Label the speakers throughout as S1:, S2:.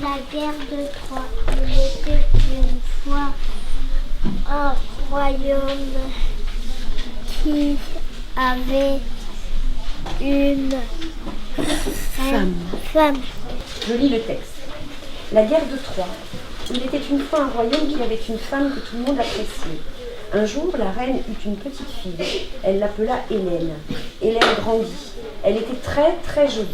S1: La guerre de Troie. Il était une fois un royaume qui avait une femme.
S2: Je lis le texte. La guerre de Troie. Il était une fois un royaume qui avait une femme que tout le monde appréciait. Un jour, la reine eut une petite fille. Elle l'appela Hélène. Hélène grandit. Elle était très très jolie.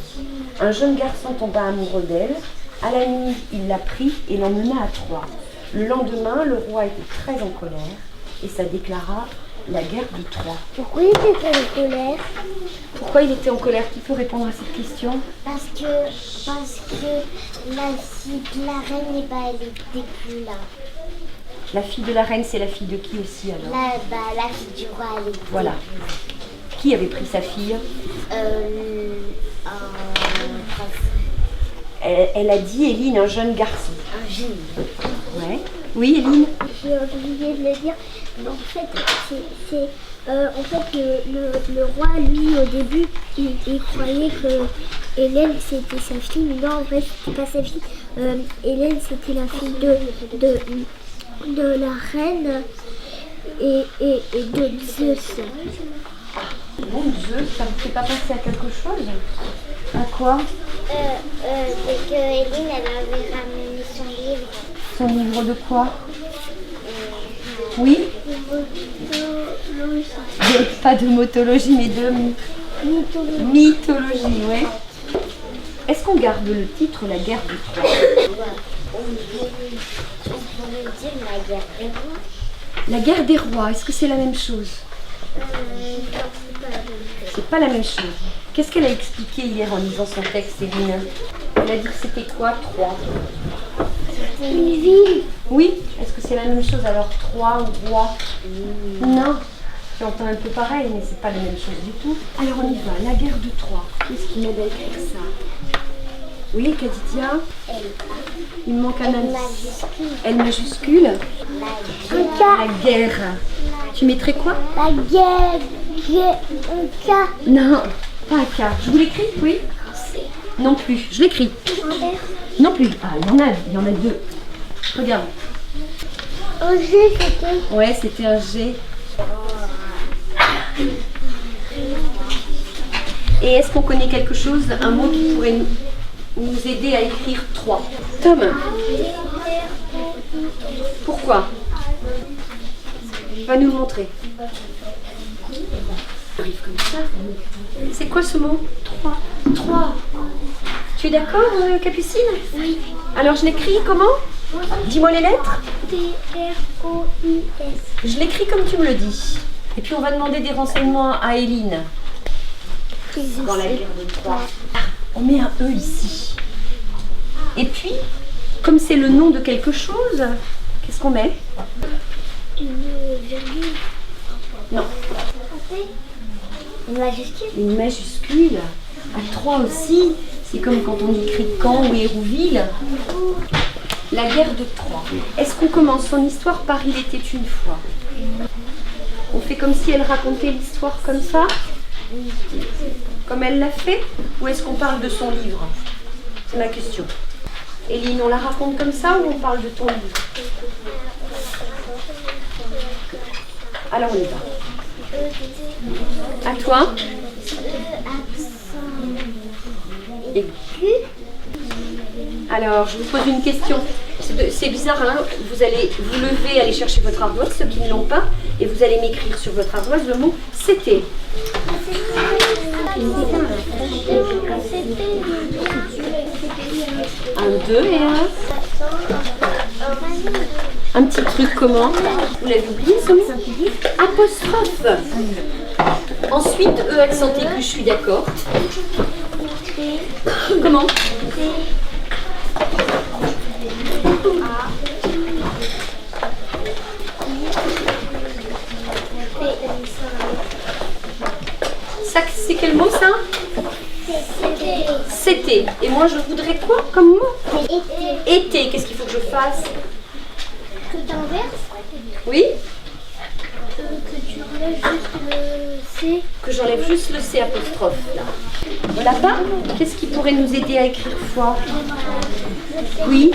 S2: Un jeune garçon tomba amoureux d'elle. À la nuit, il la prit et l'emmena à Troie. Le lendemain, le roi était très en colère et ça déclara la guerre de Troie.
S1: Pourquoi il était en colère?
S2: Pourquoi il était en colère? Qui peut répondre à cette question?
S1: Parce que la fille de la reine, elle était plus là.
S2: La fille de la reine, c'est la fille de qui aussi alors?
S1: La fille du roi, elle était
S2: Voilà. Qui avait pris sa fille? Elle a dit Éline, un jeune garçon.
S1: Un jeune.
S2: Ouais. Oui, Éline?
S1: J'ai oublié de le dire. En fait, le roi, lui, au début, il croyait que Hélène, c'était sa fille. Mais non, en fait, c'était pas sa fille. Hélène, c'était la fille de la reine et de Zeus.
S2: Bon, Zeus, ça ne vous fait pas penser à quelque chose? À quoi?
S1: C'est que Hélène, elle avait ramené son livre.
S2: Son livre de quoi? Oui? Pas de motologie, mais de mythologie, ouais. Est-ce qu'on garde le titre La guerre de Troie?
S1: On pourrait dire la guerre des rois.
S2: La guerre des rois, est-ce que c'est la même chose?
S1: Non, c'est pas la même chose.
S2: C'est pas la même chose. Qu'est-ce qu'elle a expliqué hier en lisant son texte, Éline? Elle a dit que c'était quoi, Troie?
S1: Une ville.
S2: Oui? Est-ce que c'est la même chose alors, Troie ou roi? Non. J'entends un peu pareil, mais c'est pas la même chose du tout. Alors on y va, la guerre de Troie. Qu'est-ce qui m'aide à écrire ça? Oui, Kadidia? Il me manque un indice. L majuscule? La guerre. Tu mettrais quoi?
S1: La guerre. Un cas.
S2: Non, pas un K. Je vous l'écris? Oui? Non plus. Je l'écris. Non plus. Ah, il y en a deux. Regarde.
S1: Un G, c'était.
S2: Ouais, c'était un G. Et est-ce qu'on connaît quelque chose, un mot qui pourrait nous aider à écrire 3? Tom? Pourquoi? Va nous le montrer. Arrive comme ça. C'est quoi ce mot? 3. Tu es d'accord, Capucine?
S1: Oui.
S2: Alors je l'écris comment? Dis-moi les lettres.
S1: T-R-O-I-S.
S2: Je l'écris comme tu me le dis. Et puis on va demander des renseignements à Éline. Dans la guerre de Troie. On met un E ici. Et puis, comme c'est le nom de quelque chose, qu'est-ce qu'on met?
S1: Une virgule.
S2: Non.
S1: Une majuscule.
S2: Une majuscule. À 3 aussi. C'est comme quand on écrit Caen ou Hérouville. La guerre de Troie. Est-ce qu'on commence son histoire par Il était une fois? On fait comme si elle racontait l'histoire comme ça? Comme elle l'a fait? Ou est-ce qu'on parle de son livre? C'est ma question. Éline, on la raconte comme ça ou on parle de ton livre? Alors on y va. À toi. Et... Alors, je vous pose une question. C'est bizarre, hein? Vous allez vous lever, aller chercher votre ardoise, ceux qui ne l'ont pas, et vous allez m'écrire sur votre ardoise le mot « c'était ». Un, deux et un petit truc comment? Vous l'avez oublié ce mot? Apostrophe. Ensuite, E accent aigu, je suis d'accord. Comment? Ça, c'est quel mot ça? C'était. Et moi je voudrais quoi comme mot? Été. Qu'est-ce qu'il faut que je fasse?
S1: Que tu inverses.
S2: Oui?
S1: Que tu enlèves juste le C.
S2: Que j'enlève juste le C apostrophe là. Là-bas, qu'est-ce qui pourrait nous aider à écrire foi? Oui.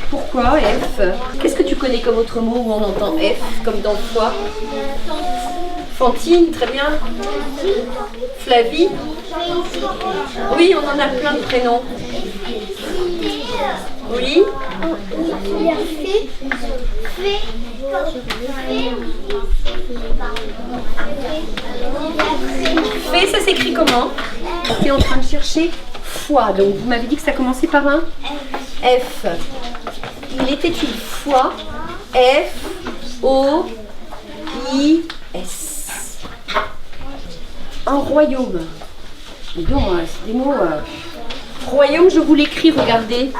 S2: Pourquoi F? Qu'est-ce que tu connais comme autre mot où on entend F comme dans foi? Fantine, très bien. Flavie. Oui, on en a plein de prénoms. Oui. Fée, ça s'écrit comment? Tu es en train de chercher foi. Donc vous m'avez dit que ça commençait par un F. Il était une fois. F-O-I-S. Un royaume. Dis donc, c'est des mots. Royaume, je vous l'écris, regardez.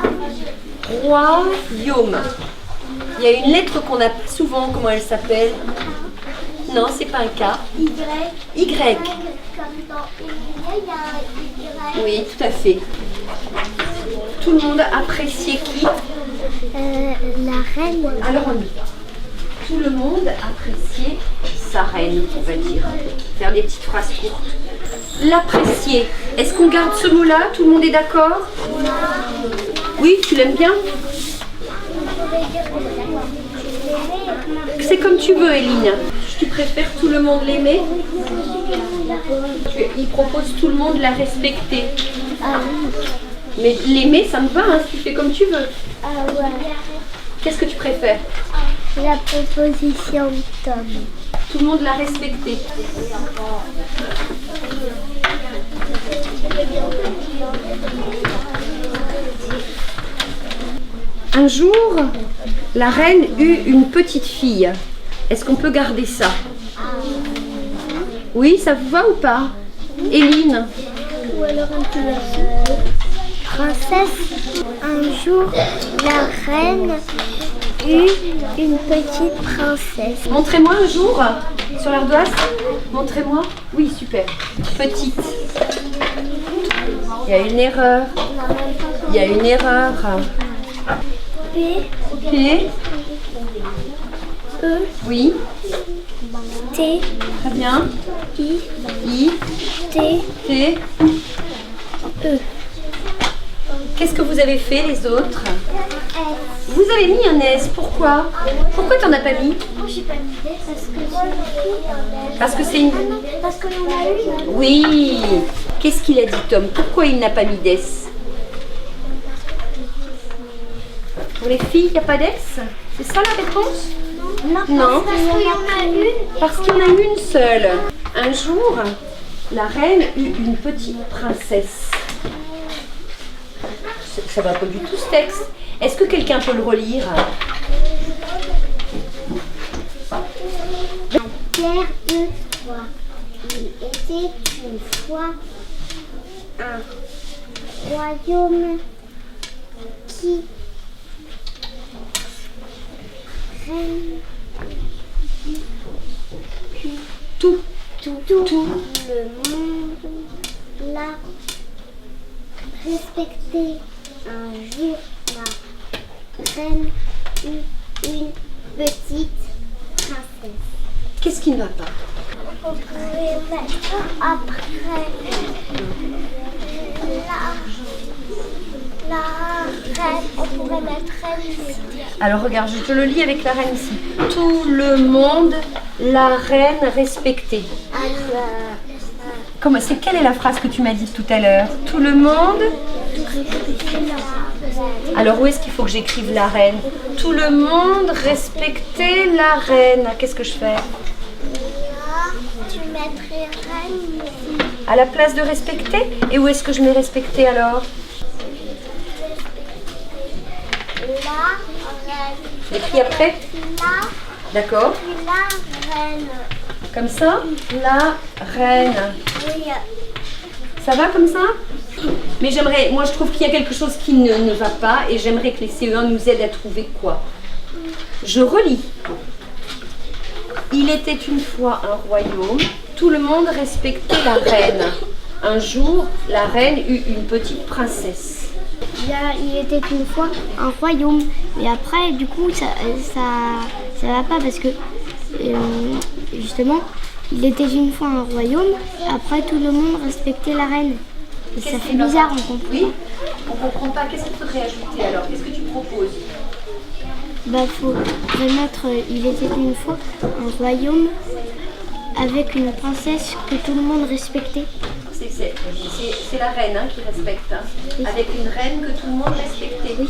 S2: Royaume. Il y a une lettre qu'on n'a pas souvent, comment elle s'appelle? Non, c'est pas un K. Y. Y. Oui, tout à fait. Tout le monde appréciait qui?
S1: La reine.
S2: Alors on y va. Tout le monde appréciait sa reine, on va dire. Faire des petites phrases courtes. L'apprécier. Est-ce qu'on garde ce mot-là? Tout le monde est d'accord? Oui, tu l'aimes bien? C'est comme tu veux, Eline. Tu préfères tout le monde l'aimer? Il propose tout le monde la respecter. Mais l'aimer, ça me va, hein, tu fais comme tu veux.
S1: Ouais.
S2: Qu'est-ce que tu préfères?
S1: La proposition de Tom.
S2: Tout le monde l'a respecté. Un jour, la reine eut une petite fille. Est-ce qu'on peut garder ça? Oui, ça vous va ou pas? Eline?
S1: Ou alors un peu princesse. Un jour, la reine eut une petite princesse.
S2: Montrez-moi un jour sur l'ardoise. Montrez-moi. Oui, super. Petite. Il y a une erreur. Il y a une erreur.
S1: P,
S2: P.
S1: E,
S2: Oui.
S1: T,
S2: Très bien.
S1: I,
S2: I.
S1: T,
S2: T.
S1: E.
S2: Qu'est-ce que vous avez fait les autres? Vous avez mis un S. Pourquoi? Pourquoi tu n'en as pas mis?
S1: J'ai pas mis
S2: Parce que c'est une...
S1: Parce que l'on a eu.
S2: Oui. Qu'est-ce qu'il a dit, Tom? Pourquoi il n'a pas mis d'S? Pour les filles, il n'y a pas d'S? C'est ça la réponse? Non.
S1: Parce qu'il y en a une.
S2: Parce qu'il y en a une seule. Un jour, la reine eut une petite princesse. Ça va pas du tout ce texte. Est-ce que quelqu'un peut le relire?
S1: Terre une fois. Il était une fois un royaume qui règne
S2: Tout.
S1: tout le monde l'a respecté. Un jour, la reine eut une petite princesse.
S2: Qu'est-ce qui ne va pas?
S1: On pourrait mettre après la reine, on pourrait mettre reine ici.
S2: Alors regarde, je te le lis avec la reine ici. Tout le monde, la reine respectée. Comment, quelle est la phrase que tu m'as dit tout à l'heure? Tout le monde. Alors où est-ce qu'il faut que j'écrive la reine? Tout le monde respectait la reine. Qu'est-ce que je fais?
S1: Là, tu mettrais reine ici.
S2: À la place de respecter? Et où est-ce que je mets respecter alors?
S1: Là, reine.
S2: J'écris après?
S1: Là,
S2: D'accord.
S1: puis là, reine.
S2: Comme ça? La reine.
S1: Oui.
S2: Ça va comme ça? Mais j'aimerais, moi je trouve qu'il y a quelque chose qui ne va pas et j'aimerais que les CE1 nous aident à trouver quoi? Je relis. Il était une fois un royaume, tout le monde respectait la reine. Un jour, la reine eut une petite princesse.
S1: Il était une fois un royaume. Mais après, du coup, ça va pas parce que, justement, il était une fois un royaume. Après, tout le monde respectait la reine. Et ça fait bizarre, on comprend.
S2: Oui, On ne comprend pas. Qu'est-ce qu'il faudrait ajouter alors? Qu'est-ce que tu proposes?
S1: Bah, faut remettre il était une fois un royaume avec une princesse que tout le monde respectait.
S2: C'est la reine qui respecte, hein.
S1: Oui.
S2: Avec une reine que tout le monde respectait.
S1: Oui.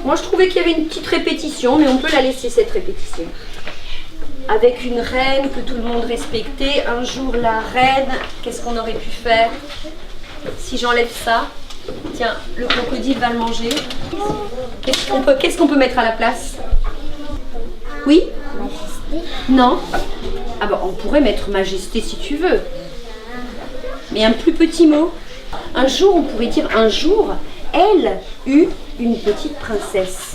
S2: Moi, je trouvais qu'il y avait une petite répétition, mais on peut la laisser, cette répétition. Avec une reine que tout le monde respectait, un jour la reine, qu'est-ce qu'on aurait pu faire? Si j'enlève ça, tiens, le crocodile va le manger. Qu'est-ce qu'on peut mettre à la place? Oui? Non? Ah bah, on pourrait mettre majesté si tu veux. Mais un plus petit mot. Un jour, on pourrait dire un jour, elle eut une petite princesse.